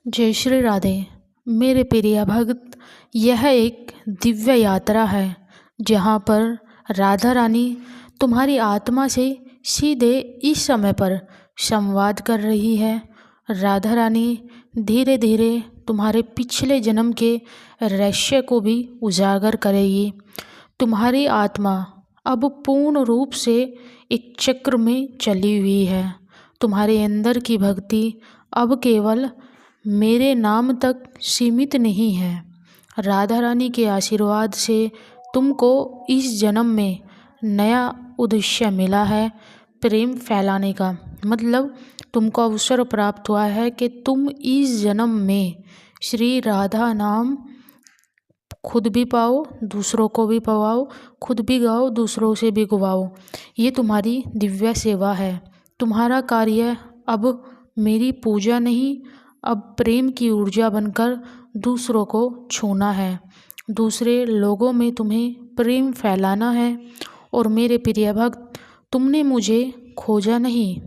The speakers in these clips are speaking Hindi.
जय श्री राधे। मेरे प्रिय भक्त, यह एक दिव्य यात्रा है जहाँ पर राधा रानी तुम्हारी आत्मा से सीधे इस समय पर संवाद कर रही है। राधा रानी धीरे धीरे तुम्हारे पिछले जन्म के रहस्य को भी उजागर करेगी। तुम्हारी आत्मा अब पूर्ण रूप से एक चक्र में चली हुई है। तुम्हारे अंदर की भक्ति अब केवल मेरे नाम तक सीमित नहीं है। राधा रानी के आशीर्वाद से तुमको इस जन्म में नया उद्देश्य मिला है, प्रेम फैलाने का। मतलब तुमको अवसर प्राप्त हुआ है कि तुम इस जन्म में श्री राधा नाम खुद भी पाओ, दूसरों को भी पवाओ, खुद भी गाओ, दूसरों से भी गवाओ। ये तुम्हारी दिव्य सेवा है। तुम्हारा कार्य अब मेरी पूजा नहीं, अब प्रेम की ऊर्जा बनकर दूसरों को छूना है। दूसरे लोगों में तुम्हें प्रेम फैलाना है। और मेरे प्रिय भक्त, तुमने मुझे खोजा नहीं,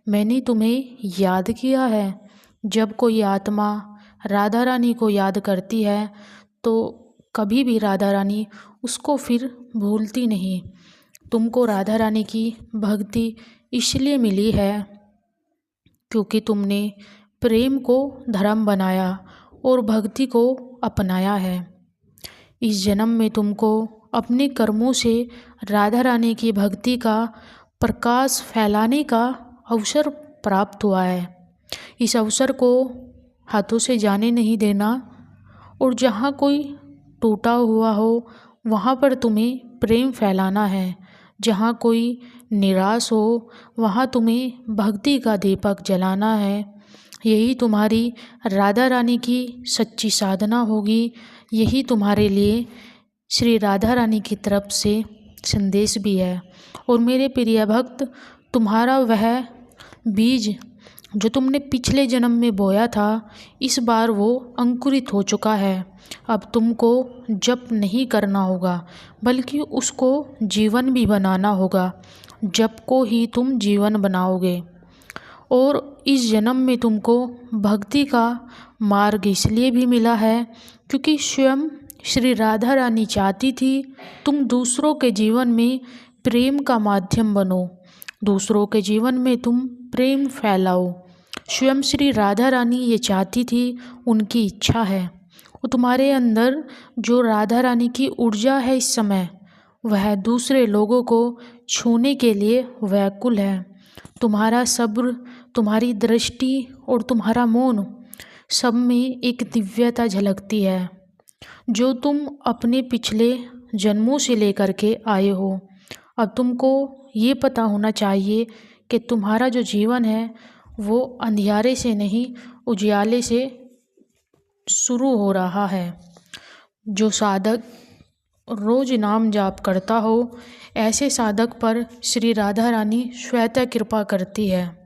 मैंने तुम्हें याद किया है। जब कोई आत्मा राधा रानी को याद करती है तो कभी भी राधा रानी उसको फिर भूलती नहीं। तुमको राधा रानी की भक्ति इसलिए मिली है क्योंकि तुमने प्रेम को धर्म बनाया और भक्ति को अपनाया है। इस जन्म में तुमको अपने कर्मों से राधा रानी की भक्ति का प्रकाश फैलाने का अवसर प्राप्त हुआ है। इस अवसर को हाथों से जाने नहीं देना। और जहाँ कोई टूटा हुआ हो वहाँ पर तुम्हें प्रेम फैलाना है। जहाँ कोई निराश हो वहाँ तुम्हें भक्ति का दीपक जलाना है। यही तुम्हारी राधा रानी की सच्ची साधना होगी। यही तुम्हारे लिए श्री राधा रानी की तरफ से संदेश भी है। और मेरे प्रिय भक्त, तुम्हारा वह बीज जो तुमने पिछले जन्म में बोया था, इस बार वो अंकुरित हो चुका है। अब तुमको जप नहीं करना होगा बल्कि उसको जीवन भी बनाना होगा। जप को ही तुम जीवन बनाओगे। और इस जन्म में तुमको भक्ति का मार्ग इसलिए भी मिला है क्योंकि स्वयं श्री राधा रानी चाहती थी तुम दूसरों के जीवन में प्रेम का माध्यम बनो, दूसरों के जीवन में तुम प्रेम फैलाओ। स्वयं श्री राधा रानी ये चाहती थी, उनकी इच्छा है। और तुम्हारे अंदर जो राधा रानी की ऊर्जा है इस समय, वह दूसरे लोगों को छूने के लिए व्याकुल है। तुम्हारा सब्र, तुम्हारी दृष्टि और तुम्हारा मौन, सब में एक दिव्यता झलकती है जो तुम अपने पिछले जन्मों से लेकर के आए हो। अब तुमको ये पता होना चाहिए कि तुम्हारा जो जीवन है वो अंधियारे से नहीं, उजियाले से शुरू हो रहा है। जो साधक रोज नाम जाप करता हो, ऐसे साधक पर श्री राधा रानी स्वतः कृपा करती है।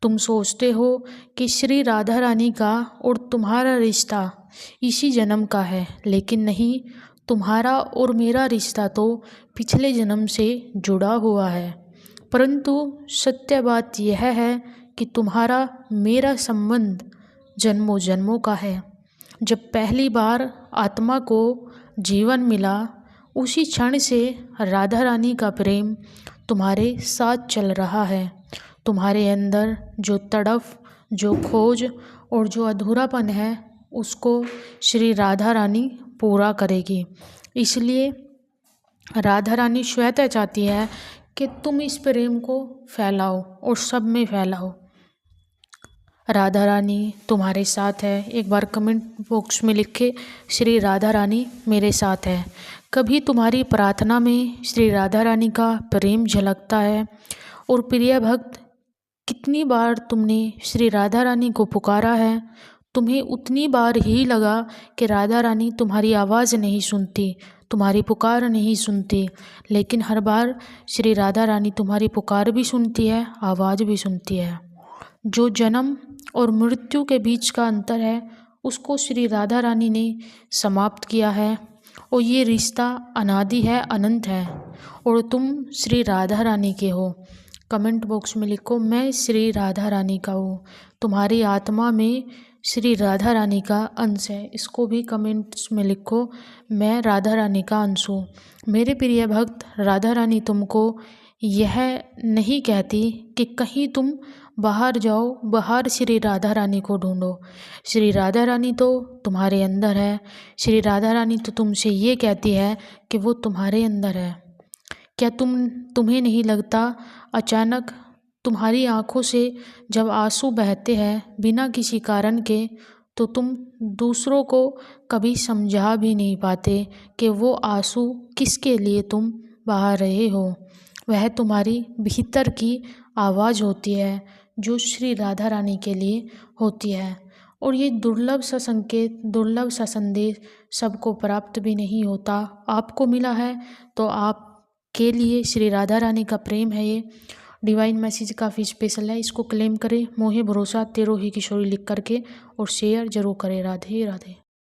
तुम सोचते हो कि श्री राधा रानी का और तुम्हारा रिश्ता इसी जन्म का है, लेकिन नहीं, तुम्हारा और मेरा रिश्ता तो पिछले जन्म से जुड़ा हुआ है। परंतु सत्य बात यह है कि तुम्हारा मेरा संबंध जन्मों जन्मों का है। जब पहली बार आत्मा को जीवन मिला, उसी क्षण से राधा रानी का प्रेम तुम्हारे साथ चल रहा है। तुम्हारे अंदर जो तड़फ, जो खोज और जो अधूरापन है, उसको श्री राधा रानी पूरा करेगी। इसलिए राधा रानी स्वतः चाहती है कि तुम इस प्रेम को फैलाओ और सब में फैलाओ। राधा रानी तुम्हारे साथ है। एक बार कमेंट बॉक्स में लिखे, श्री राधा रानी मेरे साथ है। कभी तुम्हारी प्रार्थना में श्री राधा रानी का प्रेम झलकता है। और प्रिय भक्त, कितनी बार तुमने श्री राधा रानी को पुकारा है, तुम्हें उतनी बार ही लगा कि राधा रानी तुम्हारी आवाज़ नहीं सुनती, तुम्हारी पुकार नहीं सुनती। लेकिन हर बार श्री राधा रानी तुम्हारी पुकार भी सुनती है, आवाज़ भी सुनती है। जो जन्म और मृत्यु के बीच का अंतर है, उसको श्री राधा रानी ने समाप्त किया है। और ये रिश्ता अनादि है, अनंत है। और तुम श्री राधा रानी के हो। कमेंट बॉक्स में लिखो, मैं श्री राधा रानी का हूँ। तुम्हारी आत्मा में श्री राधा रानी का अंश है। इसको भी कमेंट्स में लिखो, मैं राधा रानी का अंश हूँ। मेरे प्रिय भक्त, राधा रानी तुमको यह नहीं कहती कि कहीं तुम बाहर जाओ, बाहर श्री राधा रानी को ढूंढो। श्री राधा रानी तो तुम्हारे अंदर है। श्री राधा रानी तो तुमसे ये कहती है कि वो तुम्हारे अंदर है। क्या तुम्हें नहीं लगता अचानक तुम्हारी आंखों से जब आंसू बहते हैं बिना किसी कारण के, तो तुम दूसरों को कभी समझा भी नहीं पाते कि वो आंसू किसके लिए तुम बहा रहे हो। वह तुम्हारी भीतर की आवाज़ होती है जो श्री राधा रानी के लिए होती है। और ये दुर्लभ सा संकेत, दुर्लभ सा संदेश सबको प्राप्त भी नहीं होता। आपको मिला है तो आपके लिए श्री राधा रानी का प्रेम है। ये डिवाइन मैसेज काफ़ी स्पेशल है, इसको क्लेम करें। मोहे भरोसा तेरो ही किशोरी लिख करके और शेयर जरूर करें। राधे राधे।